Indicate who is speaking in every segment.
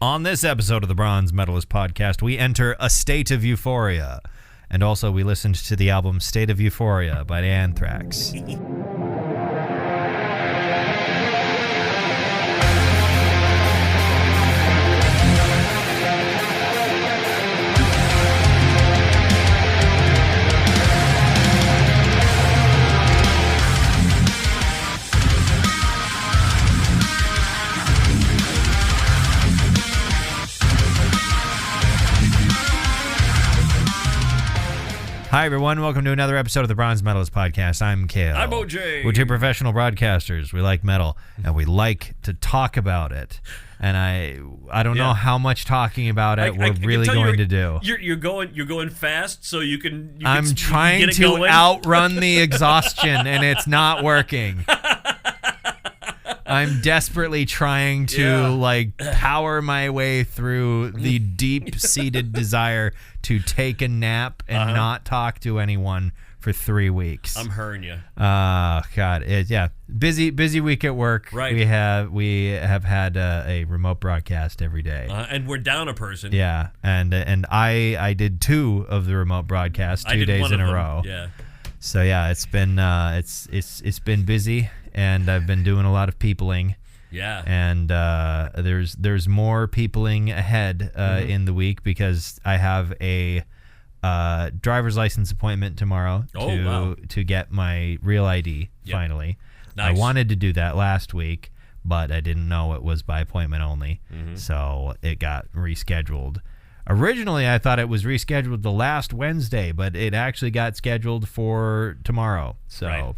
Speaker 1: On this episode of the Bronze Metalist podcast, we enter a state of euphoria. And also, we listened to the album State of Euphoria by Anthrax. Hi, everyone. Welcome to another episode of the Bronze Metalist podcast. I'm Kale.
Speaker 2: I'm OJ.
Speaker 1: We're two professional broadcasters. We like metal, and we like to talk about it. And I don't know how much talking about it we're really going to do.
Speaker 2: You're going fast, so you can.
Speaker 1: I'm trying to outrun the exhaustion, and it's not working. I'm desperately trying to power my way through the deep-seated desire to take a nap and not talk to anyone for 3 weeks.
Speaker 2: I'm hurrying you.
Speaker 1: God, busy week at work.
Speaker 2: Right.
Speaker 1: We have had a remote broadcast every day,
Speaker 2: and we're down a person.
Speaker 1: Yeah, and I did 2 of the remote broadcasts 2 days in a row.
Speaker 2: Yeah.
Speaker 1: So yeah, it's been been busy. And I've been doing a lot of peopling.
Speaker 2: Yeah.
Speaker 1: And there's more peopling ahead in the week because I have a driver's license appointment tomorrow to get my real ID finally.
Speaker 2: Nice.
Speaker 1: I wanted to do that last week, but I didn't know it was by appointment only. So it got rescheduled. Originally, I thought it was rescheduled the last Wednesday, but it actually got scheduled for tomorrow. So. Right.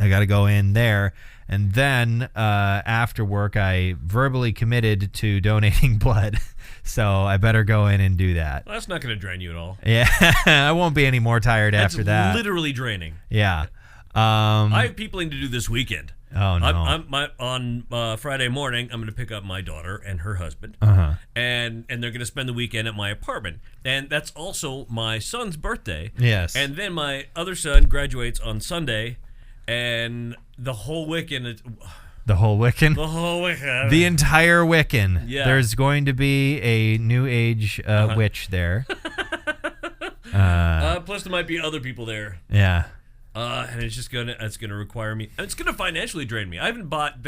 Speaker 1: I got to go in there, and then after work, I verbally committed to donating blood, so I better go in and do that.
Speaker 2: Well, that's not going to drain you at all.
Speaker 1: Yeah, I won't be any more tired after that.
Speaker 2: That's literally draining.
Speaker 1: Yeah.
Speaker 2: I have peopling to do this weekend.
Speaker 1: Oh, no.
Speaker 2: On Friday morning, I'm going to pick up my daughter and her husband, and they're going to spend the weekend at my apartment. And that's also my son's birthday.
Speaker 1: Yes.
Speaker 2: And then my other son graduates on Sunday. And the whole Wiccan.
Speaker 1: The whole Wiccan?
Speaker 2: The whole Wiccan.
Speaker 1: The entire Wiccan.
Speaker 2: Yeah.
Speaker 1: There's going to be a New Age witch there.
Speaker 2: Plus, there might be other people there.
Speaker 1: Yeah.
Speaker 2: And it's gonna require me. It's gonna financially drain me. I haven't bought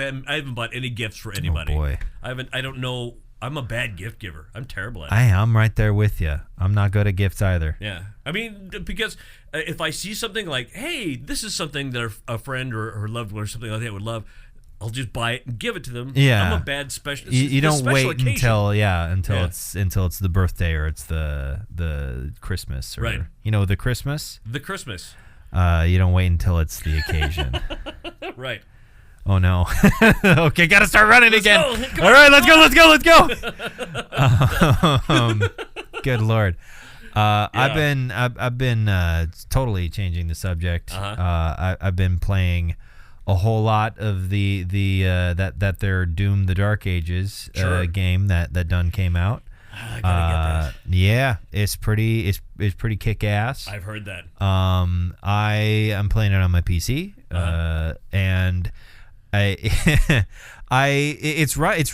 Speaker 2: any gifts for anybody.
Speaker 1: Oh boy.
Speaker 2: I don't know. I'm a bad gift giver. I'm terrible at it.
Speaker 1: I'm right there with you. I'm not good at gifts either.
Speaker 2: Yeah. I mean, because if I see something like, hey, this is something that a friend or loved one or something like that would love, I'll just buy it and give it to them.
Speaker 1: Yeah.
Speaker 2: I'm a bad special.
Speaker 1: You don't wait until
Speaker 2: it's
Speaker 1: the birthday or it's the Christmas or
Speaker 2: right.
Speaker 1: The Christmas.
Speaker 2: The Christmas.
Speaker 1: You don't wait until it's the occasion.
Speaker 2: Right.
Speaker 1: Oh no. Okay, gotta start running again. All right, let's go. Good Lord. I've been totally changing the subject. I've been playing a whole lot of the that their Doom the Dark Ages game that done came out.
Speaker 2: I gotta get that.
Speaker 1: Yeah, it's pretty kick ass.
Speaker 2: I've heard that.
Speaker 1: I am playing it on my PC, and it's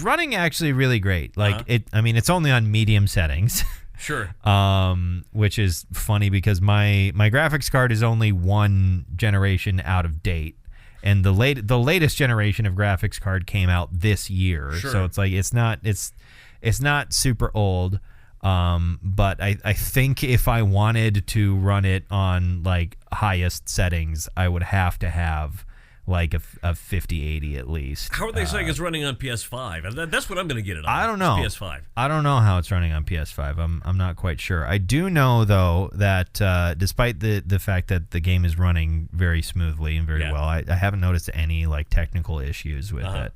Speaker 1: running actually really great. Like it's only on medium settings.
Speaker 2: Sure.
Speaker 1: Which is funny because my graphics card is only 1 generation out of date, and the latest generation of graphics card came out this year.
Speaker 2: Sure.
Speaker 1: So it's like it's not super old. But I think if I wanted to run it on like highest settings, I would have to have like a 5080 at least.
Speaker 2: How are they saying it's running on PS5? That's what I'm going to get it on.
Speaker 1: I don't know.
Speaker 2: PS5.
Speaker 1: I don't know how it's running on PS5. I'm not quite sure. I do know though that despite the fact that the game is running very smoothly and very well, I haven't noticed any like technical issues with it.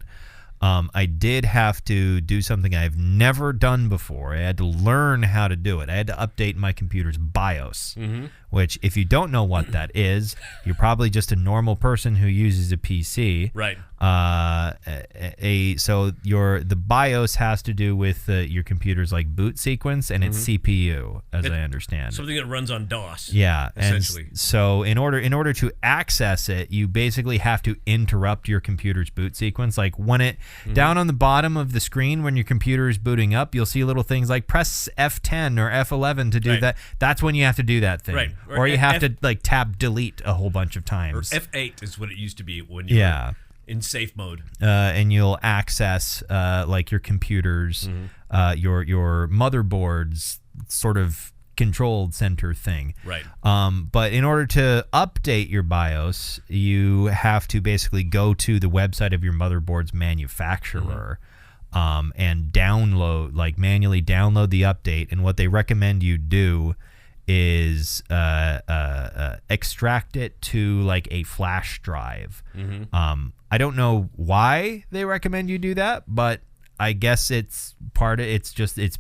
Speaker 1: I did have to do something I've never done before. I had to learn how to do it. I had to update my computer's BIOS, which, if you don't know what that is, you're probably just a normal person who uses a PC.
Speaker 2: Right.
Speaker 1: So the BIOS has to do with your computer's like boot sequence and its CPU, as I understand.
Speaker 2: Something that runs on DOS.
Speaker 1: Yeah,
Speaker 2: essentially.
Speaker 1: And so in order to access it, you basically have to interrupt your computer's boot sequence. Like when it Down on the bottom of the screen when your computer is booting up, you'll see little things like press F10 or F11 to do that. That's when you have to do that thing.
Speaker 2: Right.
Speaker 1: Or you have to like tap delete a whole bunch of times.
Speaker 2: Or F8 is what it used to be when you were in safe mode.
Speaker 1: And you'll access like your computers, your motherboard's sort of controlled center thing.
Speaker 2: Right.
Speaker 1: But in order to update your BIOS, you have to basically go to the website of your motherboard's manufacturer and manually download the update. And what they recommend you do is extract it to like a flash drive. I don't know why they recommend you do that, but I guess it's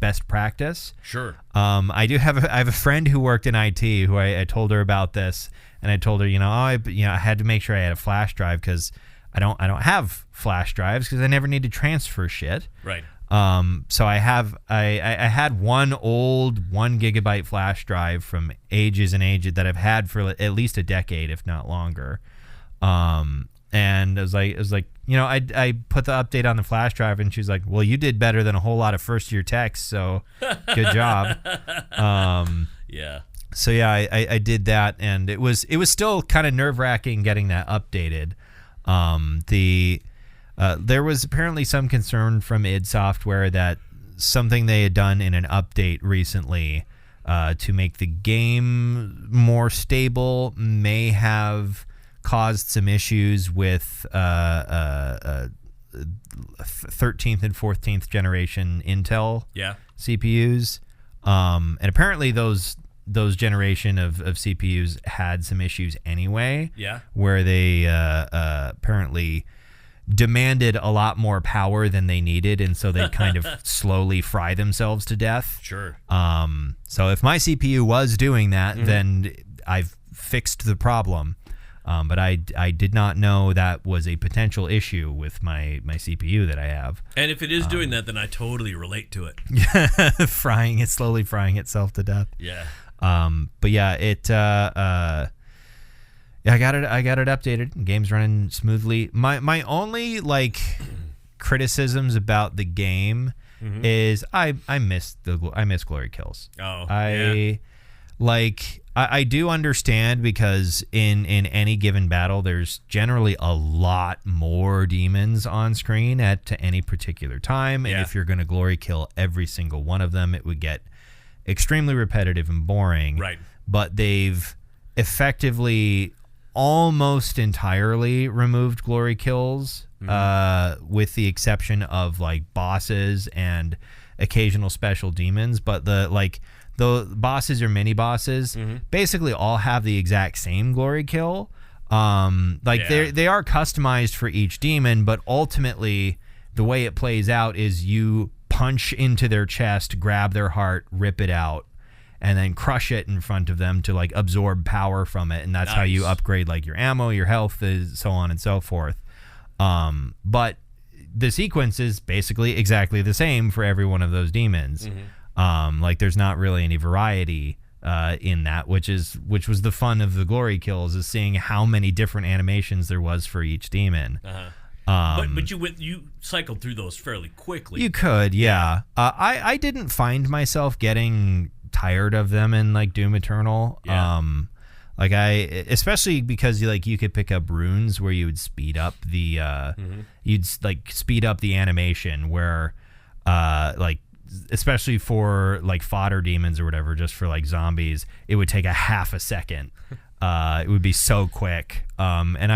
Speaker 1: best practice.
Speaker 2: Sure.
Speaker 1: I have a friend who worked in IT who I told her about this, and I told her, I had to make sure I had a flash drive because I don't have flash drives because I never need to transfer shit.
Speaker 2: Right.
Speaker 1: So I had one old 1 gigabyte flash drive from ages and ages that I've had for at least a decade, if not longer. And I was like, I put the update on the flash drive, and she's like, well, you did better than a whole lot of first year techs, so good job.
Speaker 2: Yeah.
Speaker 1: So yeah, I did that, and it was still kind of nerve-wracking getting that updated. There was apparently some concern from id Software that something they had done in an update recently to make the game more stable may have caused some issues with 13th and 14th generation Intel CPUs. And apparently those generation of CPUs had some issues anyway.
Speaker 2: Yeah.
Speaker 1: Where they apparently demanded a lot more power than they needed, and so they kind of slowly fry themselves to death.
Speaker 2: Sure.
Speaker 1: So if my CPU was doing that, then I've fixed the problem. But I did not know that was a potential issue with my CPU that I have.
Speaker 2: And if it is doing that, then I totally relate to it.
Speaker 1: Slowly frying itself to death.
Speaker 2: Yeah.
Speaker 1: But yeah, I got it updated. The game's running smoothly. My only criticisms about the game is I miss glory kills.
Speaker 2: Oh.
Speaker 1: I do understand because in any given battle, there's generally a lot more demons on screen at any particular time. And if you're going to glory kill every single one of them, it would get extremely repetitive and boring.
Speaker 2: Right.
Speaker 1: But they've effectively almost entirely removed glory kills, with the exception of bosses and occasional special demons. But the bosses or mini bosses basically all have the exact same glory kill. They are customized for each demon, but ultimately the way it plays out is you punch into their chest, grab their heart, rip it out, and then crush it in front of them to absorb power from it, and that's how you upgrade your ammo, your health, so on and so forth. But the sequence is basically exactly the same for every one of those demons. There's not really any variety in that, which was the fun of the glory kills, is seeing how many different animations there was for each demon.
Speaker 2: But you cycled through those fairly quickly.
Speaker 1: You could, yeah. I didn't find myself getting tired of them in Doom Eternal. Especially because you could pick up runes where you would speed up the speed up the animation where especially for fodder demons or whatever, just for zombies, it would take a half a second. It would be so quick. And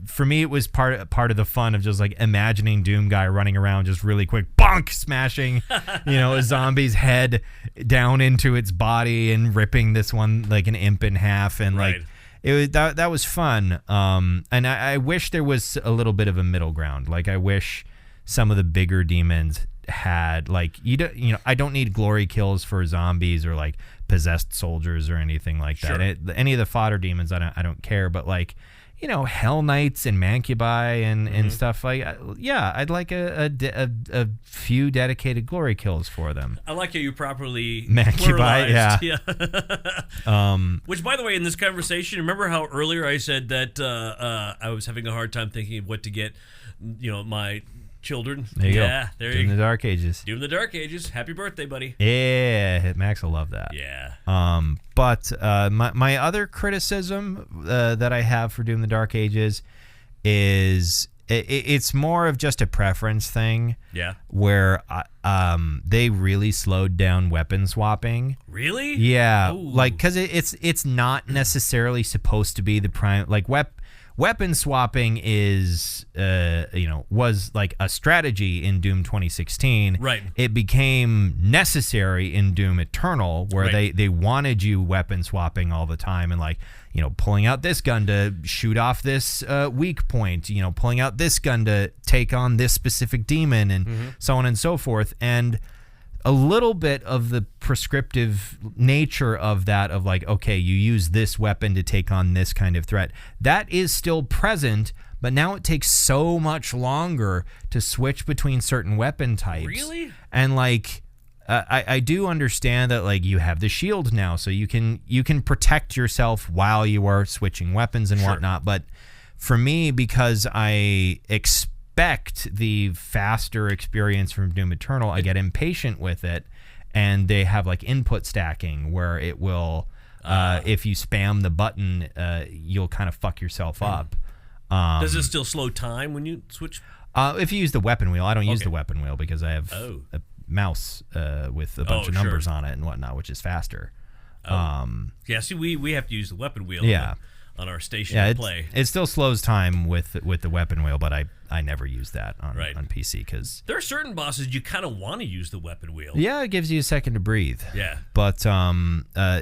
Speaker 1: for me, it was part of the fun of just imagining Doom Guy running around just really quick, bonk, smashing, a zombie's head down into its body and ripping this one an imp in half. And it was that was fun. And I wish there was a little bit of a middle ground. I wish some of the bigger demons had I don't need glory kills for zombies or possessed soldiers or anything like that.
Speaker 2: Sure.
Speaker 1: Any of the fodder demons, I don't care. But Hell Knights and Mancubi and stuff I'd like a few dedicated glory kills for them.
Speaker 2: I like how you properly
Speaker 1: Mancubi, yeah.
Speaker 2: Which, by the way, in this conversation, remember how earlier I said that I was having a hard time thinking of what to get, my children.
Speaker 1: There you
Speaker 2: yeah,
Speaker 1: go.
Speaker 2: There
Speaker 1: Doom
Speaker 2: you go.
Speaker 1: the Dark Ages.
Speaker 2: Doom the Dark Ages. Happy birthday, buddy.
Speaker 1: Yeah, Max will love that.
Speaker 2: Yeah.
Speaker 1: But my other criticism that I have for Doom the Dark Ages is it's more of just a preference thing.
Speaker 2: Yeah.
Speaker 1: Where they really slowed down weapon swapping.
Speaker 2: Really?
Speaker 1: Yeah.
Speaker 2: Ooh.
Speaker 1: Like, because it's not necessarily supposed to be the prime. Like, weapon swapping is, was like a strategy in Doom 2016.
Speaker 2: Right.
Speaker 1: It became necessary in Doom Eternal, where they wanted you weapon swapping all the time and like, pulling out this gun to shoot off this weak point, pulling out this gun to take on this specific demon and so on and so forth. And a little bit of the prescriptive nature of that, of like, okay, you use this weapon to take on this kind of threat, that is still present, but now it takes so much longer to switch between certain weapon types.
Speaker 2: Really?
Speaker 1: And like, I do understand that like you have the shield now, so you can protect yourself while you are switching weapons and whatnot. But for me, because I expect the faster experience from Doom Eternal, I get impatient with it, and they have like input stacking where it will, if you spam the button, you'll kind of fuck yourself up.
Speaker 2: Does it still slow time when you switch?
Speaker 1: If you use the weapon wheel, I don't use the weapon wheel because I have a mouse with a bunch of numbers on it and whatnot, which is faster.
Speaker 2: Yeah, see, we have to use the weapon wheel.
Speaker 1: Yeah.
Speaker 2: On our station to play.
Speaker 1: It still slows time with the weapon wheel, but I never use that on PC because
Speaker 2: there are certain bosses you kind of want to use the weapon wheel.
Speaker 1: Yeah, it gives you a second to breathe.
Speaker 2: Yeah.
Speaker 1: But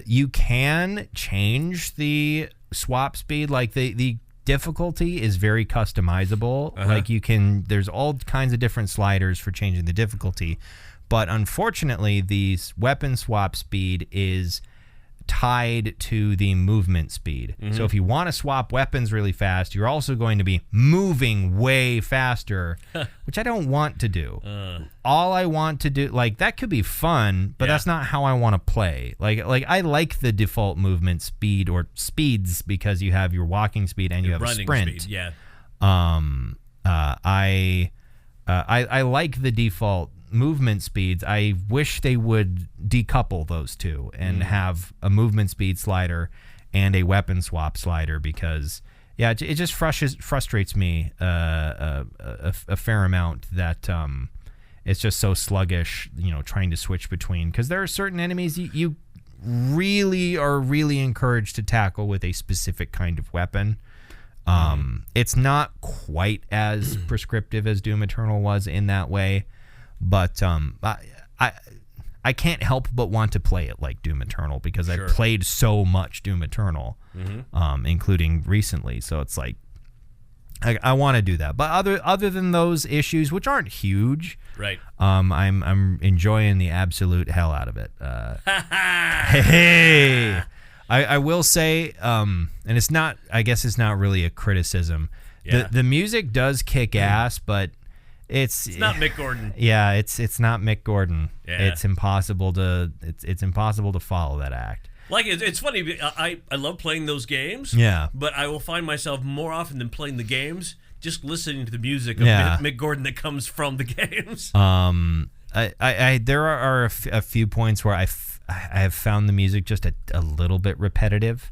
Speaker 1: you can change the swap speed. Like the difficulty is very customizable. Like there's all kinds of different sliders for changing the difficulty. But unfortunately, the weapon swap speed is tied to the movement speed. So if you want to swap weapons really fast, you're also going to be moving way faster, which I don't want to do. All I want to do, like, that could be fun, but that's not how I want to play. Like I like the default movement speed or speeds because you have your walking speed and you have a sprint.
Speaker 2: Speed, yeah.
Speaker 1: I like the default movement speeds. I wish they would decouple those two and have a movement speed slider and a weapon swap slider, because it just frustrates me a fair amount that it's just so sluggish, trying to switch between, because there are certain enemies you really are really encouraged to tackle with a specific kind of weapon. It's not quite as prescriptive as Doom Eternal was in that way. But I can't help but want to play it like Doom Eternal because I played so much Doom Eternal, including recently. So it's like I want to do that. But other than those issues, which aren't huge, I'm enjoying the absolute hell out of it. Hey, I will say, and it's not. I guess it's not really a criticism. Yeah. The music does kick ass, but it's
Speaker 2: not Mick Gordon.
Speaker 1: Yeah, it's not Mick Gordon.
Speaker 2: Yeah.
Speaker 1: It's impossible to follow that act.
Speaker 2: Like, it's funny. I love playing those games.
Speaker 1: Yeah. But
Speaker 2: I will find myself more often than playing the games just listening to the music of Mick Gordon that comes from the games.
Speaker 1: There are a few points where I have found the music just a little bit repetitive.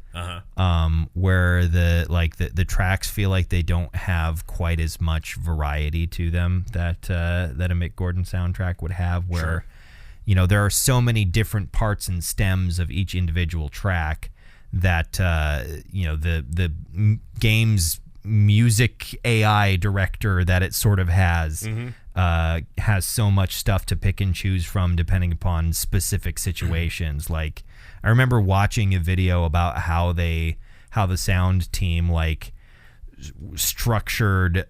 Speaker 1: Where the tracks feel like they don't have quite as much variety to them that a Mick Gordon soundtrack would have. Where there are so many different parts and stems of each individual track that the game's music AI director that it sort of has so much stuff to pick and choose from depending upon specific situations. Like, I remember watching a video about how the sound team structured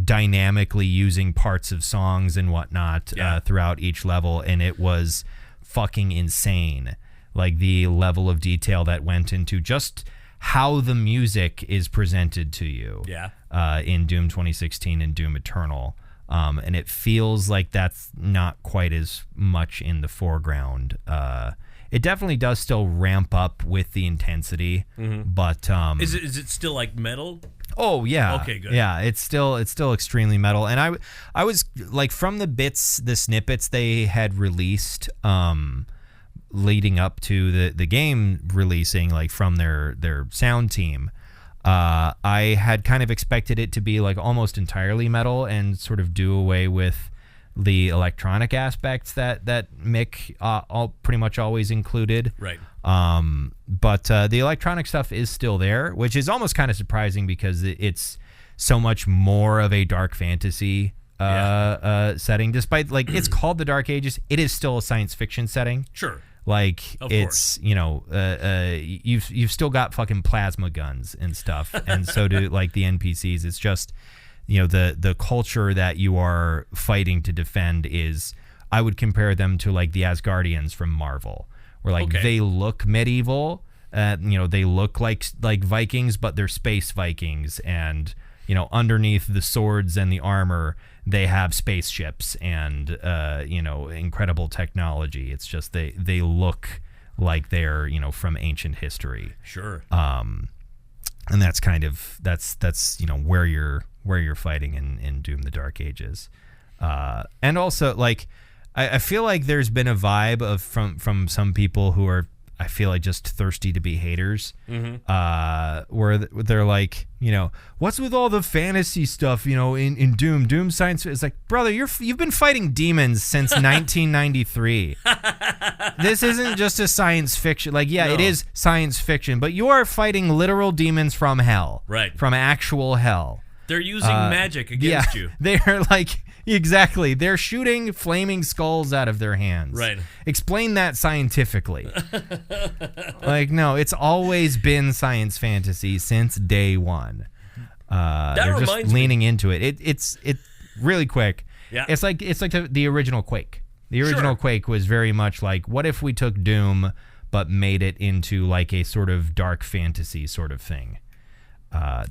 Speaker 1: dynamically using parts of songs and whatnot throughout each level, and it was fucking insane. Like, the level of detail that went into just how the music is presented to you in Doom 2016 and Doom Eternal. And it feels like that's not quite as much in the foreground. It definitely does still ramp up with the intensity, but
Speaker 2: is it still like metal?
Speaker 1: Oh yeah.
Speaker 2: Okay, good.
Speaker 1: Yeah, it's still extremely metal. And I was like, from the snippets they had released leading up to the game releasing, like from their sound team, I had kind of expected it to be like almost entirely metal and sort of do away with the electronic aspects that Mick all pretty much always included.
Speaker 2: Right.
Speaker 1: But the electronic stuff is still there, which is almost kind of surprising because it's so much more of a dark fantasy setting. Despite, like, it's called the Dark Ages, it is still a science fiction setting.
Speaker 2: Sure.
Speaker 1: Like,
Speaker 2: of
Speaker 1: it's,
Speaker 2: course.
Speaker 1: You've still got fucking plasma guns and stuff, and so do like the NPCs. It's just, the culture that you are fighting to defend is, I would compare them to like the Asgardians from Marvel, where like they look medieval, they look like Vikings, but they're space Vikings, and underneath the swords and the armor, they have spaceships and incredible technology. It's just they look like they're from ancient history.
Speaker 2: Sure.
Speaker 1: And that's kind of that's where you're fighting in Doom: The Dark Ages. And also, like, I feel like there's been a vibe of from some people who are, I feel like, just thirsty to be haters, where they're like, what's with all the fantasy stuff, in Doom science? It's like, brother, you've been fighting demons since 1993. This isn't just a science fiction. Like, no. It is science fiction, but you are fighting literal demons from hell,
Speaker 2: right?
Speaker 1: From actual hell.
Speaker 2: They're using magic against you.
Speaker 1: They're like, exactly. They're shooting flaming skulls out of their hands.
Speaker 2: Right.
Speaker 1: Explain that scientifically. Like, no, it's always been science fantasy since day one. They're just leaning into it. It's really quick.
Speaker 2: Yeah.
Speaker 1: It's like the original Quake. The original Quake was very much like, what if we took Doom but made it into like a sort of dark fantasy sort of thing?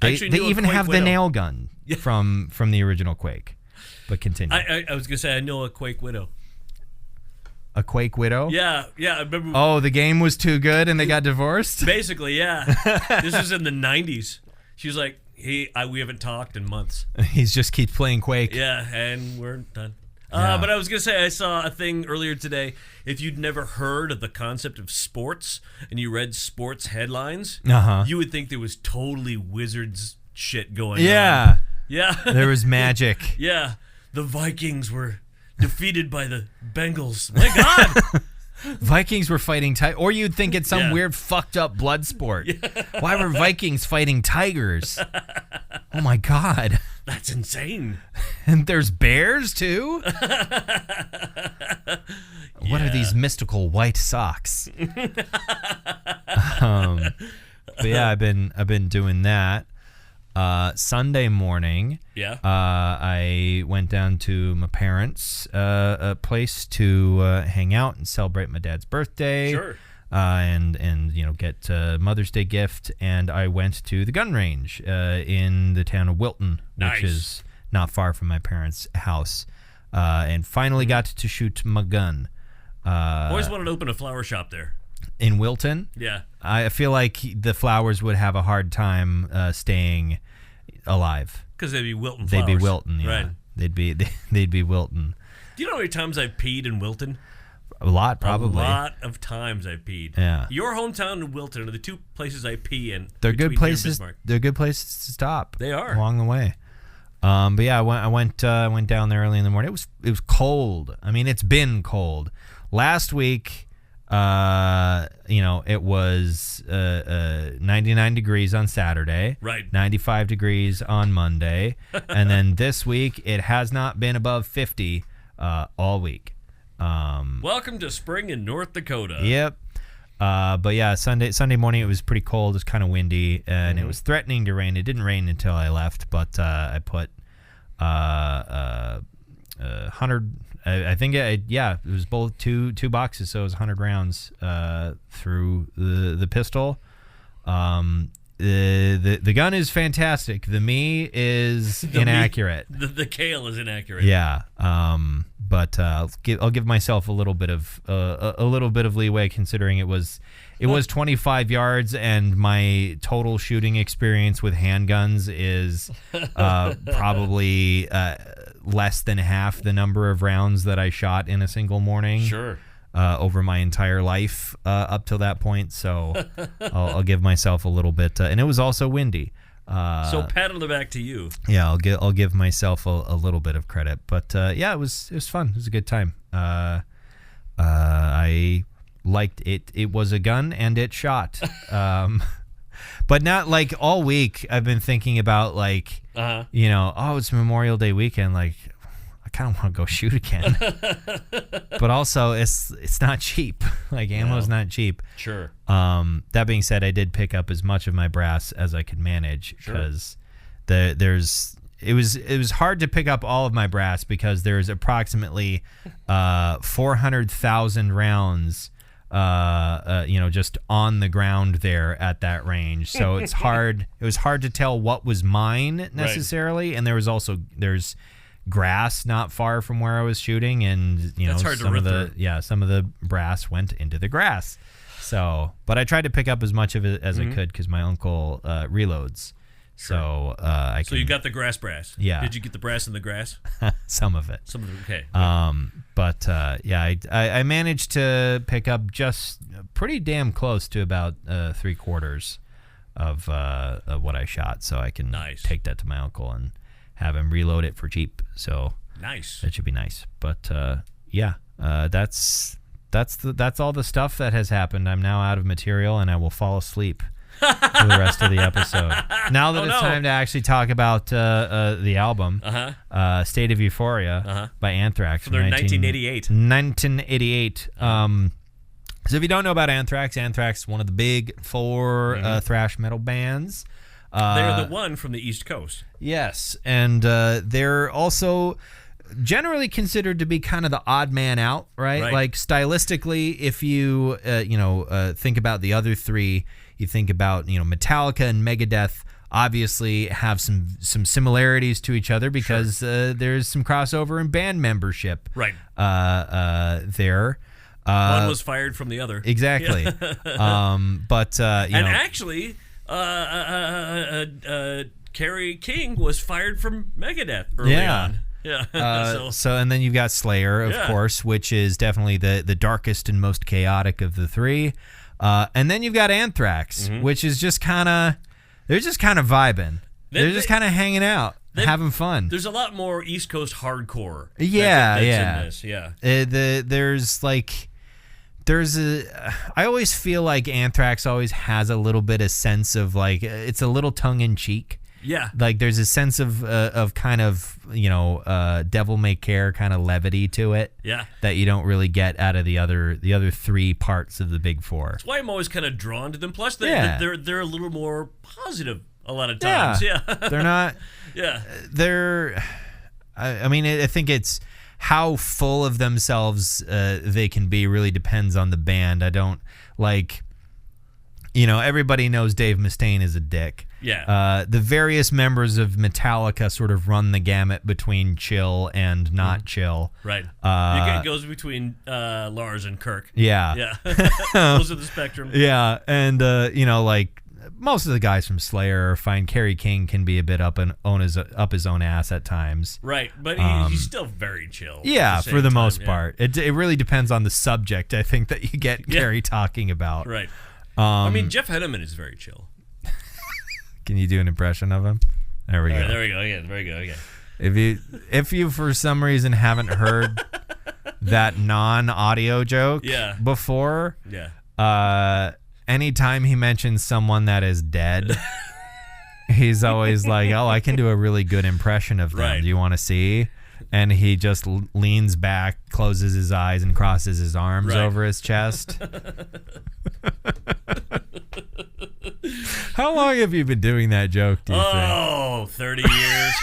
Speaker 1: They even have the nail gun from the original Quake. But continue.
Speaker 2: I was gonna say, I know a Quake widow.
Speaker 1: A Quake widow?
Speaker 2: Yeah. I remember.
Speaker 1: Oh, the game was too good and they got divorced?
Speaker 2: Basically, yeah. This was in the 90s. She was like, we haven't talked in months.
Speaker 1: He just keeps playing Quake.
Speaker 2: Yeah, and we're done.
Speaker 1: Yeah.
Speaker 2: But I was going to say, I saw a thing earlier today. If you'd never heard of the concept of sports and you read sports headlines, you would think there was totally Wizards shit going on.
Speaker 1: Yeah.
Speaker 2: There
Speaker 1: was magic.
Speaker 2: Yeah. The Vikings were defeated by the Bengals. My God.
Speaker 1: Vikings were fighting tigers. Or you'd think it's some weird fucked up blood sport. Why were Vikings fighting tigers? Oh my God.
Speaker 2: That's insane.
Speaker 1: And there's bears too? What are these mystical white socks? But yeah, I've been doing that. Sunday morning, I went down to my parents' place to hang out and celebrate my dad's birthday.
Speaker 2: Sure.
Speaker 1: And get a Mother's Day gift, and I went to the gun range in the town of Wilton, which is not far from my parents' house, and finally got to shoot my gun.
Speaker 2: Always wanted to open a flower shop there.
Speaker 1: In Wilton?
Speaker 2: Yeah.
Speaker 1: I feel like the flowers would have a hard time staying alive.
Speaker 2: Because they'd be Wilton flowers.
Speaker 1: They'd be Wilton, yeah.
Speaker 2: Right.
Speaker 1: They'd be Wilton.
Speaker 2: Do you know how many times I've peed in Wilton?
Speaker 1: A lot, probably.
Speaker 2: A lot of times I've peed.
Speaker 1: Yeah.
Speaker 2: Your hometown and Wilton are the two places I pee in.
Speaker 1: They're good places. They're good places to stop.
Speaker 2: They are
Speaker 1: along the way. But yeah, I went down there early in the morning. It was cold. I mean, it's been cold. Last week, it was 99 degrees on Saturday.
Speaker 2: Right.
Speaker 1: 95 degrees on Monday, and then this week it has not been above 50 all week.
Speaker 2: Welcome to spring in North Dakota.
Speaker 1: Yep. But yeah, Sunday morning it was pretty cold. It was kind of windy, and it was threatening to rain. It didn't rain until I left, but I put 100. I think it was both two boxes, so it was 100 rounds through the pistol. the gun is fantastic. The me is inaccurate.
Speaker 2: The kale is inaccurate.
Speaker 1: Yeah. But I'll give myself a little bit of leeway, considering it was 25 yards, and my total shooting experience with handguns is probably less than half the number of rounds that I shot in a single morning.
Speaker 2: Sure.
Speaker 1: Over my entire life up till that point, so I'll give myself a little bit, and it was also windy.
Speaker 2: So pat on the back to you.
Speaker 1: Yeah, I'll give myself a little bit of credit, but yeah, it was fun. It was a good time. I liked it. It was a gun and it shot. But not like all week. I've been thinking about it's Memorial Day weekend. Like, I kind of want to go shoot again. But also, it's not cheap. Like, ammo's not cheap.
Speaker 2: Sure.
Speaker 1: That being said, I did pick up as much of my brass as I could manage, because it was hard to pick up all of my brass, because there's approximately 400,000 rounds just on the ground there at that range. So it's hard. It was hard to tell what was mine necessarily, right. And there's grass not far from where I was shooting, and
Speaker 2: that's hard some
Speaker 1: of the brass went into the grass. So, but I tried to pick up as much of it as I could, because my uncle reloads. Sure. So
Speaker 2: So you got the grass.
Speaker 1: Yeah.
Speaker 2: Did you get the brass in the grass?
Speaker 1: Some of it.
Speaker 2: Okay.
Speaker 1: But I managed to pick up just pretty damn close to about 3/4 of what I shot, so I can take that to my uncle and have him reload it for cheap. So
Speaker 2: nice.
Speaker 1: That should be nice. But that's all the stuff that has happened. I'm now out of material, and I will fall asleep for the rest of the episode. Now that it's time to actually talk about the album, State of Euphoria by Anthrax
Speaker 2: from 1988.
Speaker 1: 1988. So if you don't know about Anthrax, one of the big four thrash metal bands.
Speaker 2: They're the one from the East Coast.
Speaker 1: Yes, and they're also generally considered to be kind of the odd man out, right? Like, stylistically, if you think about the other three, you think about Metallica and Megadeth. Obviously, have some similarities to each other, because there's some crossover in band membership.
Speaker 2: Right.
Speaker 1: There.
Speaker 2: One was fired from the other.
Speaker 1: Exactly. But
Speaker 2: actually, Kerry King was fired from Megadeth early on. Yeah.
Speaker 1: So and then you've got Slayer, of course, which is definitely the darkest and most chaotic of the three. And then you've got Anthrax, which is just kind of vibing. They're just kind of hanging out, having fun.
Speaker 2: There's a lot more East Coast hardcore.
Speaker 1: Yeah.
Speaker 2: In this.
Speaker 1: I always feel like Anthrax always has a little bit of sense of, like, it's a little tongue in cheek.
Speaker 2: Yeah.
Speaker 1: Like, there's a sense of kind of, devil may care kind of levity to it.
Speaker 2: Yeah.
Speaker 1: That you don't really get out of the other three parts of the big four.
Speaker 2: That's why I'm always kind of drawn to them. Plus, they're a little more positive a lot of times. Yeah.
Speaker 1: They're not.
Speaker 2: Yeah.
Speaker 1: I think it's how full of themselves they can be really depends on the band. I don't like. Everybody knows Dave Mustaine is a dick.
Speaker 2: Yeah.
Speaker 1: The various members of Metallica sort of run the gamut between chill and not chill.
Speaker 2: Right. It goes between Lars and Kirk.
Speaker 1: Yeah.
Speaker 2: Yeah. Those are the spectrum.
Speaker 1: Yeah. And, like, most of the guys from Slayer find Kerry King can be a bit up his own ass at times.
Speaker 2: Right. But he's still very chill.
Speaker 1: Yeah, for the most part. It really depends on the subject, I think, that you get Kerry talking about.
Speaker 2: Right. Jeff Henneman is very chill.
Speaker 1: Can you do an impression of him? There we go.
Speaker 2: Right, there we go. Again, very good.
Speaker 1: Okay. If you for some reason haven't heard that non-audio joke before, anytime he mentions someone that is dead, he's always like, "Oh, I can do a really good impression of them.
Speaker 2: Right.
Speaker 1: Do you want to see?" And he just leans back, closes his eyes, and crosses his arms over his chest. How long have you been doing that joke, do you think?
Speaker 2: 30 years.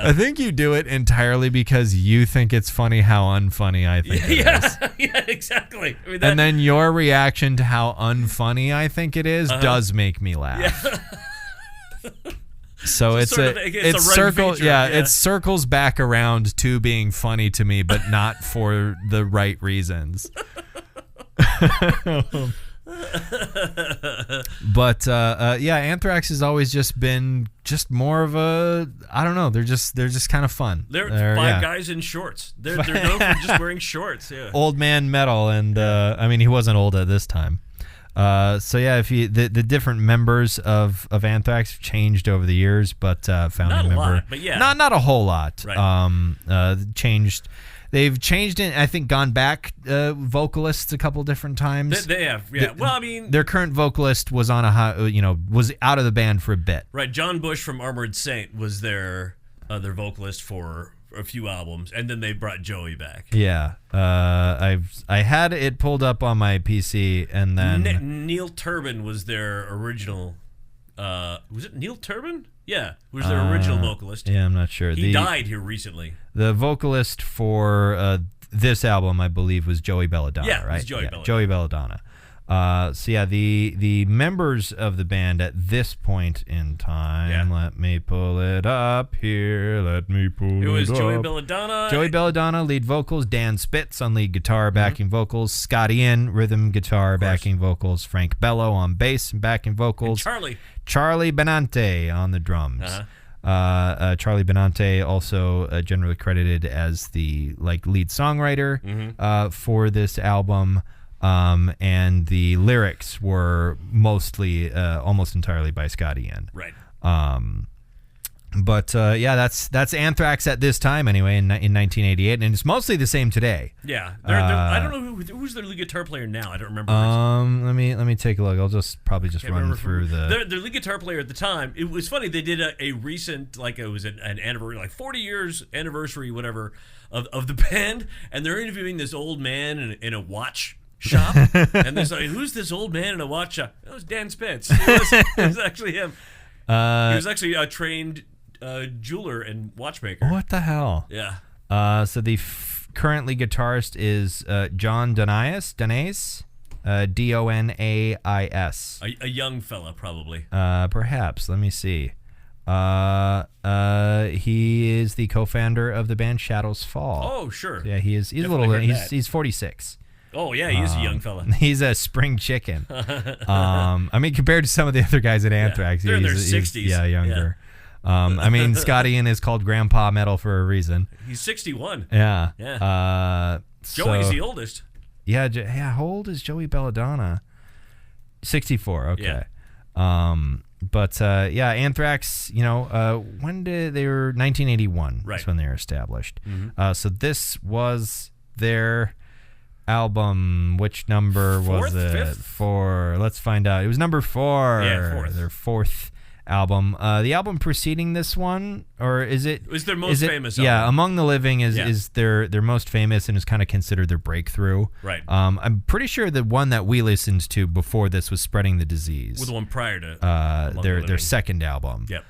Speaker 1: I think you do it entirely because you think it's funny how unfunny I think it is.
Speaker 2: Yeah, exactly. I mean,
Speaker 1: and then your reaction to how unfunny I think it is does make me laugh.
Speaker 2: Yeah.
Speaker 1: So it circles back around to being funny to me, but not for the right reasons. But Anthrax has always just been more of a, I don't know, they're just kind of fun.
Speaker 2: They're five guys in shorts. They're known for just wearing shorts. Yeah.
Speaker 1: Old man metal, and I mean, he wasn't old at this time. If the different members of Anthrax have changed over the years, but founding
Speaker 2: not a
Speaker 1: member,
Speaker 2: lot, but yeah,
Speaker 1: not a whole lot.
Speaker 2: Right.
Speaker 1: Changed. They've changed it. I think gone back vocalists a couple different times.
Speaker 2: They have, yeah. Well, I mean,
Speaker 1: their current vocalist was on was out of the band for a bit.
Speaker 2: Right. John Bush from Armored Saint was their vocalist for a few albums, and then they brought Joey back.
Speaker 1: Yeah. I had it pulled up on my PC, and then
Speaker 2: Neil Turbin was their original. Was it Neil Turbin? Yeah, who was their original vocalist.
Speaker 1: Yeah, I'm not sure.
Speaker 2: He died here recently.
Speaker 1: The vocalist for this album, I believe, was Joey Belladonna,
Speaker 2: right?
Speaker 1: Yeah,
Speaker 2: Belladonna.
Speaker 1: Joey Belladonna. The members of the band at this point in time, let me pull it up here. It
Speaker 2: was Joey Belladonna.
Speaker 1: Joey Belladonna, lead vocals. Dan Spitz on lead guitar, backing vocals. Scott Ian, rhythm guitar, backing vocals. Frank Bello on bass and backing vocals.
Speaker 2: And
Speaker 1: Charlie Benante on the drums. Charlie Benante also generally credited as the lead songwriter for this album. And the lyrics were mostly, almost entirely by Scott Ian.
Speaker 2: Right.
Speaker 1: That's Anthrax at this time anyway, in 1988, and it's mostly the same today.
Speaker 2: Yeah. I don't know who's their lead guitar player now. I don't remember.
Speaker 1: Let me take a look. I'll just run through
Speaker 2: their lead guitar player at the time. It was funny. They did a recent, it was an anniversary, 40 years anniversary, whatever, of the band, and they're interviewing this old man in a watch shop, and they're like, who's this old man in a watch shop? It was Dan Spitz. It was actually him. He was actually a trained jeweler and watchmaker.
Speaker 1: What the hell?
Speaker 2: Yeah.
Speaker 1: So the currently guitarist is John Donais, Donais,
Speaker 2: A young fella, probably.
Speaker 1: Perhaps. Let me see. He is the co-founder of the band Shadows Fall.
Speaker 2: Oh, sure.
Speaker 1: Yeah, he is. He's 46.
Speaker 2: Oh, yeah, he is a young fella.
Speaker 1: He's a spring chicken. I mean, compared to some of the other guys at Anthrax,
Speaker 2: they're in their 60s.
Speaker 1: Yeah, younger. Yeah. I mean, Scott Ian is called Grandpa Metal for a reason.
Speaker 2: He's 61.
Speaker 1: Yeah.
Speaker 2: Yeah. Joey's the oldest.
Speaker 1: Yeah, how old is Joey Belladonna? 64, okay.
Speaker 2: Yeah.
Speaker 1: Anthrax, when they were 1981
Speaker 2: right.
Speaker 1: is when they were established. Mm-hmm. So this was their album. Which number was it?
Speaker 2: Fifth?
Speaker 1: 4. Let's find out. It was number 4.
Speaker 2: Yeah, 4th.
Speaker 1: Their 4th album. The album preceding this one, or is it?
Speaker 2: It was their most famous album.
Speaker 1: Yeah, Among the Living is their most famous and is kind of considered their breakthrough.
Speaker 2: Right.
Speaker 1: I'm pretty sure the one that we listened to before this was Spreading the Disease.
Speaker 2: Well, the one prior to
Speaker 1: their second album.
Speaker 2: Yep.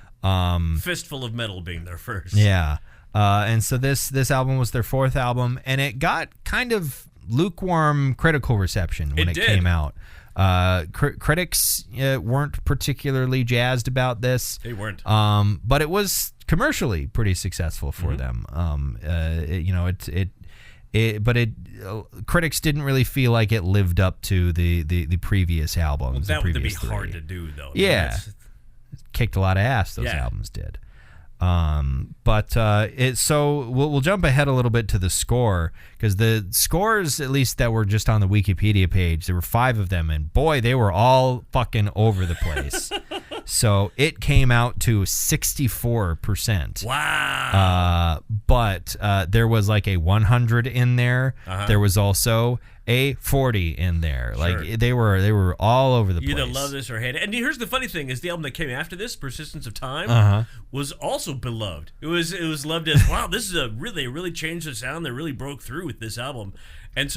Speaker 2: Fistful of Metal being their first.
Speaker 1: Yeah. And so this album was their 4th album, and it got kind of lukewarm critical reception when it came out. Critics weren't particularly jazzed about this.
Speaker 2: They weren't.
Speaker 1: But it was commercially pretty successful for them. Critics didn't really feel like it lived up to the previous albums.
Speaker 2: Well, that would be hard to do, though.
Speaker 1: Yeah, kicked a lot of ass. Those albums did. So we'll jump ahead a little bit to the score, because the scores, at least that were just on the Wikipedia page, there were 5 of them, and boy, they were all fucking over the place. So it came out to 64%.
Speaker 2: Wow.
Speaker 1: But there was like a 100 in there.
Speaker 2: Uh-huh.
Speaker 1: There was also a 40 in there.
Speaker 2: Sure.
Speaker 1: Like they were all over the place.
Speaker 2: You either love this or hate it. And here's the funny thing: is the album that came after this, Persistence of Time, was also beloved. It was loved as, wow, this is they really changed the sound. They really broke through with this album. And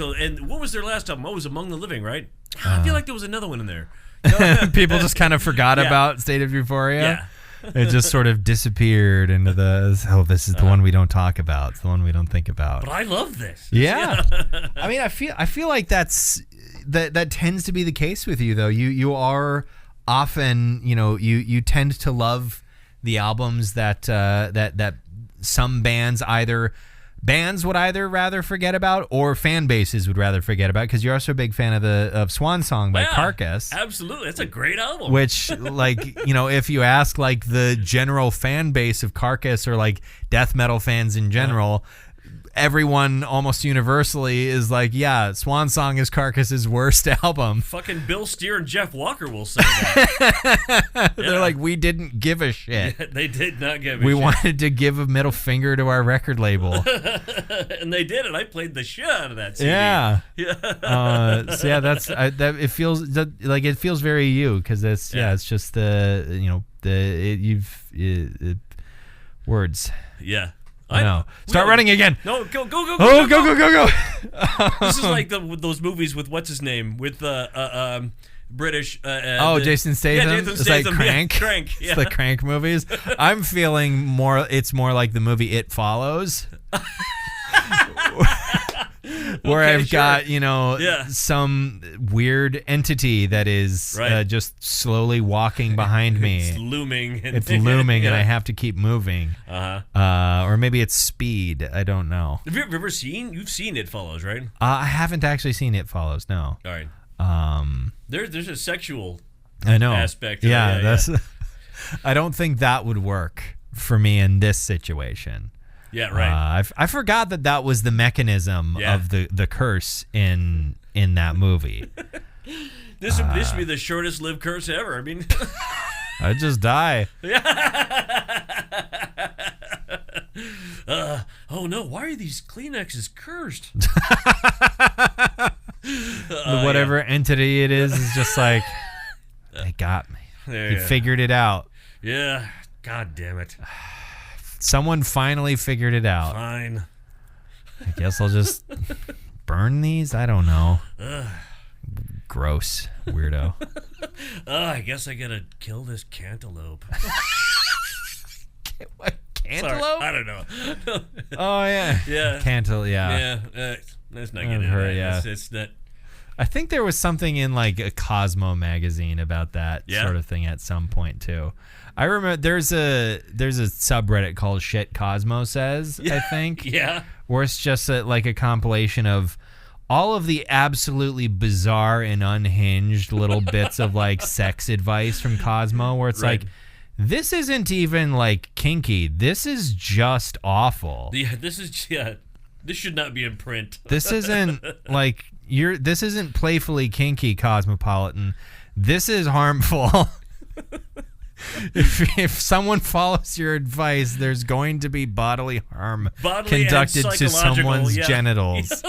Speaker 2: what was their last album? What was Among the Living, right? I feel like there was another one in there.
Speaker 1: People just kind of forgot about State of Euphoria.
Speaker 2: Yeah.
Speaker 1: It just sort of disappeared into this is the one we don't talk about. It's the one we don't think about.
Speaker 2: But I love this.
Speaker 1: Yeah. I mean, I feel like that tends to be the case with you, though. You are often, you tend to love the albums that some bands would either rather forget about or fan bases would rather forget about, because you're also a big fan of Swan Song by Carcass.
Speaker 2: Absolutely. That's a great album.
Speaker 1: Which, if you ask the general fan base of Carcass or death metal fans in general, everyone almost universally is Swan Song is Carcass's worst album.
Speaker 2: Fucking Bill Steer and Jeff Walker will say that.
Speaker 1: They're we didn't give a shit.
Speaker 2: Yeah, they did not give a shit.
Speaker 1: We wanted to give a middle finger to our record label.
Speaker 2: And they did, and I played the shit out of that CD.
Speaker 1: Yeah. It feels very you, because it's just words.
Speaker 2: Yeah.
Speaker 1: I know. Start running again.
Speaker 2: No, go.
Speaker 1: Oh, go.
Speaker 2: This is like those movies with what's his name with British.
Speaker 1: Jason Statham.
Speaker 2: Yeah, Jason
Speaker 1: It's
Speaker 2: Statham.
Speaker 1: like Crank.
Speaker 2: Yeah, Crank. Yeah.
Speaker 1: It's like Crank movies. I'm feeling more. It's more like the movie It Follows. Where I've got some weird entity that is just slowly walking behind me.
Speaker 2: It's looming.
Speaker 1: And I have to keep moving. Or maybe it's speed. I don't know.
Speaker 2: Have you ever seen? You've seen It Follows, right?
Speaker 1: I haven't actually seen It Follows. No.
Speaker 2: All right. There's a sexual aspect.
Speaker 1: Yeah, that's. I don't think that would work for me in this situation.
Speaker 2: Yeah, right.
Speaker 1: I forgot that was the mechanism of the curse in that movie.
Speaker 2: This would be the shortest lived curse ever. I mean,
Speaker 1: I'd just die.
Speaker 2: Oh no! Why are these Kleenexes cursed?
Speaker 1: Whatever entity it is just they got me. He figured it out.
Speaker 2: Yeah. God damn it.
Speaker 1: Someone finally figured it out.
Speaker 2: Fine.
Speaker 1: I guess I'll just burn these? I don't know. Gross. Weirdo.
Speaker 2: I guess I gotta kill this cantaloupe.
Speaker 1: What? Cantaloupe?
Speaker 2: Sorry, I don't know.
Speaker 1: Oh, yeah.
Speaker 2: Yeah.
Speaker 1: Cantaloupe,
Speaker 2: Yeah. Let's not get into that.
Speaker 1: Yeah.
Speaker 2: It's that.
Speaker 1: I think there was something in a Cosmo magazine about that sort of thing at some point too. I remember there's a subreddit called Shit Cosmo Says, I think.
Speaker 2: Yeah.
Speaker 1: Where it's just a compilation of all of the absolutely bizarre and unhinged little bits of sex advice from Cosmo, where it's this isn't even kinky. This is just awful.
Speaker 2: Yeah, this should not be in print.
Speaker 1: This isn't this isn't playfully kinky, Cosmopolitan. This is harmful. If someone follows your advice, there's going to be bodily harm conducted to someone's genitals.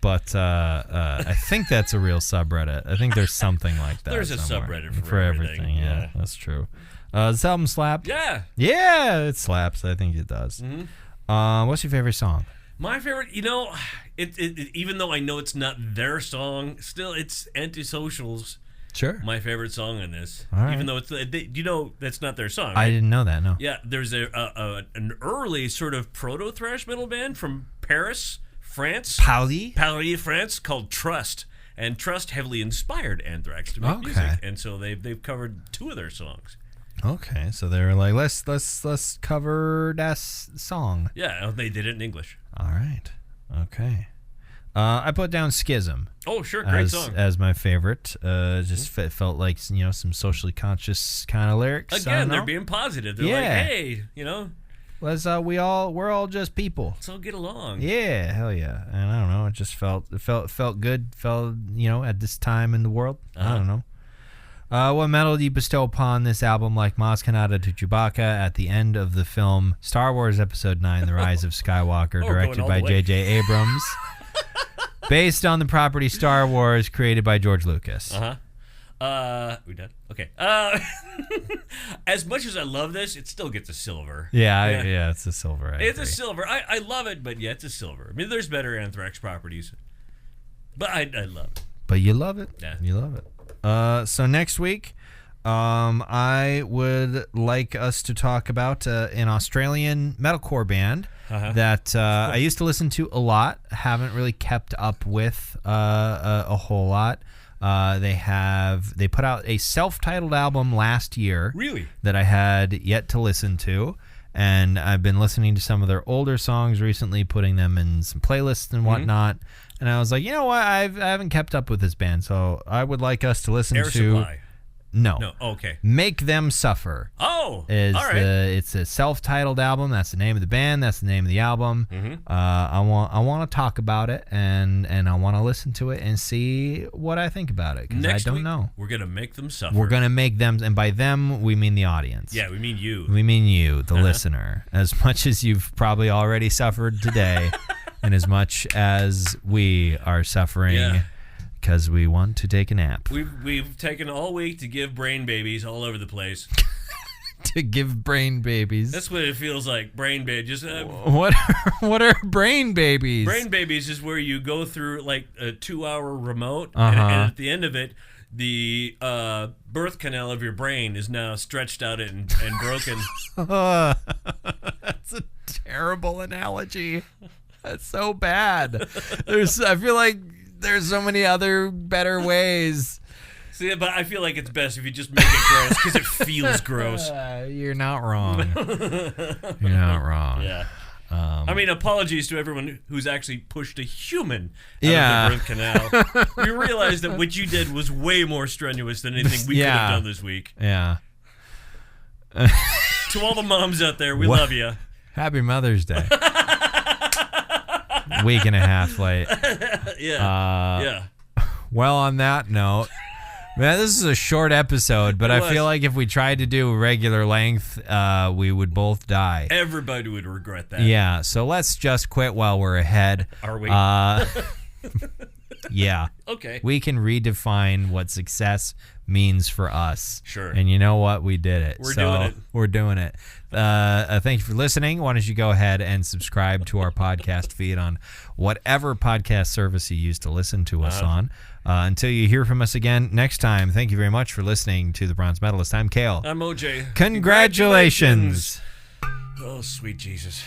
Speaker 1: But I think that's a real subreddit. I think there's something like that.
Speaker 2: There's a
Speaker 1: somewhere.
Speaker 2: subreddit for everything.
Speaker 1: Yeah, that's true. Does this album slap?
Speaker 2: Yeah.
Speaker 1: Yeah, it slaps. I think it does. Mm-hmm. What's your favorite song?
Speaker 2: My favorite, it even though I know it's not their song, still it's Antisocial's.
Speaker 1: Sure.
Speaker 2: My favorite song on this.
Speaker 1: All right.
Speaker 2: Even though it's that's not their song. Right?
Speaker 1: I didn't know that. No.
Speaker 2: Yeah, there's an early sort of proto thrash metal band from Paris, France.
Speaker 1: Paris,
Speaker 2: France, called Trust, and Trust heavily inspired Anthrax to make music, and so they've covered 2 of their songs.
Speaker 1: Okay, so they were let's cover that song.
Speaker 2: Yeah, they did it in English.
Speaker 1: All right. Okay. I put down Schism.
Speaker 2: Oh, sure, great song.
Speaker 1: As my favorite. Felt like some socially conscious kind of lyrics.
Speaker 2: Again, they're being positive. They're like, hey,
Speaker 1: let's we're all just people.
Speaker 2: Let's all get along.
Speaker 1: Yeah, hell yeah. And I don't know, it just felt good. Felt at this time in the world. I don't know. What medal do you bestow upon this album, like Maz Kanata to Chewbacca at the end of the film Star Wars Episode 9: The Rise of Skywalker, directed by J.J. Abrams, based on the property Star Wars, created by George Lucas?
Speaker 2: We done? Okay. As much as I love this, it still gets a silver.
Speaker 1: Yeah, it's a silver.
Speaker 2: It's a silver. I love it, but it's a silver. I mean, there's better Anthrax properties, but I love it.
Speaker 1: But you love it.
Speaker 2: Yeah.
Speaker 1: You love it. So next week, I would like us to talk about an Australian metalcore band that I used to listen to a lot. Haven't really kept up with a whole lot. They put out a self-titled album last year.
Speaker 2: Really?
Speaker 1: That I had yet to listen to. And I've been listening to some of their older songs recently, putting them in some playlists and whatnot. And I was like, you know what? I haven't kept up with this band, so I would like us to listen
Speaker 2: Air
Speaker 1: to.
Speaker 2: Supply.
Speaker 1: No.
Speaker 2: Oh, okay.
Speaker 1: Make Them Suffer.
Speaker 2: Oh,
Speaker 1: all
Speaker 2: right.
Speaker 1: It's a self-titled album. That's the name of the band. That's the name of the album. I want to talk about it and I want to listen to it and see what I think about it because I don't know.
Speaker 2: We're gonna make them suffer.
Speaker 1: We're gonna make them, and by them we mean the audience.
Speaker 2: Yeah, we mean you.
Speaker 1: We mean you, the listener. As much as you've probably already suffered today, and as much as we are suffering.
Speaker 2: Yeah.
Speaker 1: Because we want to take a nap.
Speaker 2: We've taken all week to give brain babies all over the place.
Speaker 1: To give brain babies.
Speaker 2: That's what it feels like. Brain baby. Just
Speaker 1: what are brain babies?
Speaker 2: Brain babies is where you go through like a 2-hour remote, and at the end of it, the birth canal of your brain is now stretched out and broken.
Speaker 1: That's a terrible analogy. That's so bad. I feel like there's so many other better ways.
Speaker 2: See, but I feel like it's best if you just make it gross because it feels gross.
Speaker 1: You're not wrong. You're not wrong.
Speaker 2: Yeah. I mean, apologies to everyone who's actually pushed a human out of the birth canal. We realized that what you did was way more strenuous than anything we could have done this week.
Speaker 1: Yeah.
Speaker 2: To all the moms out there, we love you.
Speaker 1: Happy Mother's Day. Week and a half late.
Speaker 2: Yeah.
Speaker 1: Well, on that note, man, this is a short episode, but I feel like if we tried to do regular length, we would both die.
Speaker 2: Everybody would regret that.
Speaker 1: Yeah, so let's just quit while we're ahead.
Speaker 2: Are we?
Speaker 1: Yeah.
Speaker 2: Okay.
Speaker 1: We can redefine what success means for us.
Speaker 2: Sure.
Speaker 1: And you know what? We did it.
Speaker 2: We're doing it.
Speaker 1: Thank you for listening. Why don't you go ahead and subscribe to our podcast feed on whatever podcast service you use to listen to us on. Until you hear from us again next time, thank you very much for listening to The Bronze Medalist. I'm Kale.
Speaker 2: I'm OJ.
Speaker 1: Congratulations.
Speaker 2: Oh, sweet Jesus.